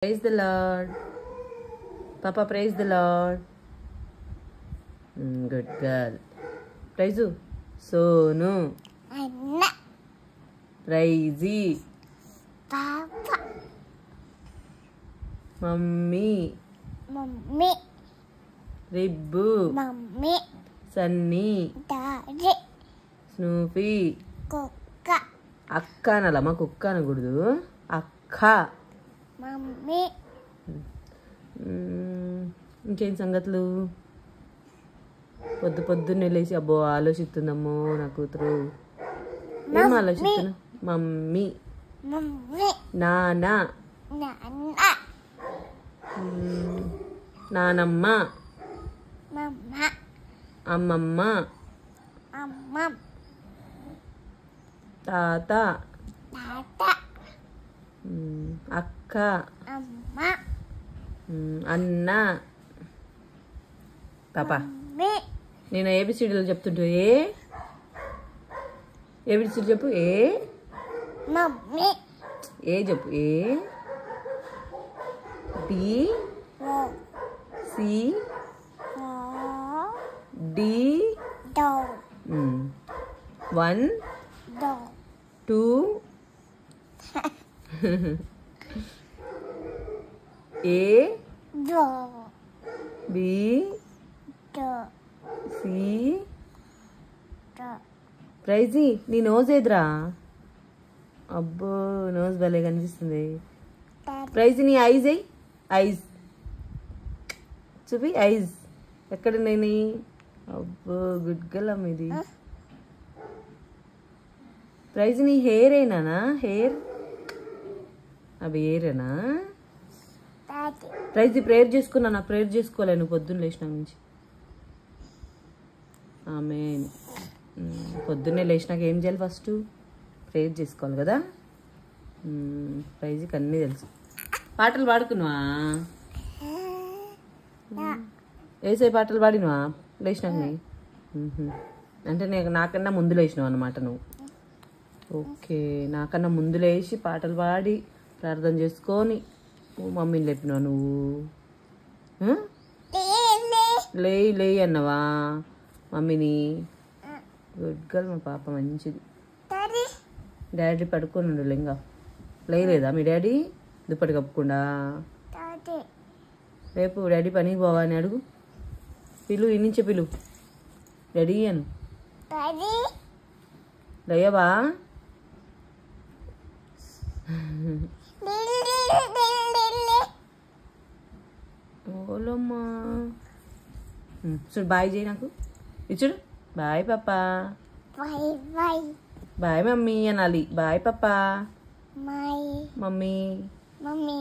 Praise the Lord. Papa, praise the Lord. Good girl. Praise you. Sonu. Anna. Praisey. Papa. Mummy. Mummy. Ribbu. Mummy. Sunny. Daddy. Snoopy. Kuka. Akka analama kuక్క అనకూడదు. అక్క. Mummy. ఇంకేం సంగతులు? పొద్దున్నే లేచి అబ్బో ఆలోచిస్తుందమ్మో నా కూతురు. ఏం ఆలోచిస్తున్నా? మమ్మీ. Mummy. నాన్న. Nana. నానమ్మ. Mama. అమ్మమ్మ. Amma. తాత. Tata. అక్క. Amma. అన్న. పాప Mummy. నేను ఏబిసిడీలు చెప్తుంటూ ఏబిసిడీ చెప్పు. Mummy. ఏ చెప్పు. A B Wo. C Wo. D Do. 1 Do. 2 A Do. B Do. C. Do. ప్రైజీ నీ నోజ్ ఏదిరా? అబ్బో నోజ్ భలే కనిపిస్తుంది. Daddy. ప్రైజీ నీ ఐజ్ అయ్యి. ఐజ్ చూపి. ఐజ్ ఎక్కడ నేను? అబ్బో గుడ్ గల్ అమ్మ ఇది. ప్రైజ్ నీ హెయిర్ అయినా? హెయిర్ అవి హెయిరేనా? Daddy. ప్రైజ్ ప్రేయర్ చేసుకున్నా. ప్రేయర్ చేసుకోలేను పొద్దున్న లేచిన నుంచి. ఆమేన్. పొద్దున్నే లేచినాక ఏం చేయాలి? ఫస్ట్ ప్రేయర్ చేసుకోవాలి కదా. ప్రైజ్కి అన్నీ తెలుసు. పాటలు పాడుకున్నావా? వేసే పాటలు పాడినవా లేచినాక? అంటే నాకన్నా ముందు లేచినావు అన్నమాట నువ్వు. ఓకే, నాకన్నా ముందు లేచి పాటలు పాడి ప్రార్థన చేసుకొని మమ్మీని లేపినావు నువ్వు. లేయి అన్నవా మమ్మీని? గుడ్ గర్ల్ మా పాప, మంచిది. Daddy. డాడీ పడుకొని ఉండు. ఇంకా లేయలేదా మీ డాడీ? దుప్పటి కప్పకుండా. Daddy. రేపు డాడీ పనికి పోవా అని అడుగు. పిలు, ఈ నుంచే పిలు డాడీ అను. Daddy. లేయవా? ఓలమ్మా. చూడు బాయ్ చేయి నాకు. ఇచ్చుడు. బాయ్ పాపా. Bye bye. బాయ్ మమ్మీ అనాలి. బాయ్ పాపా. My mummy. mommy.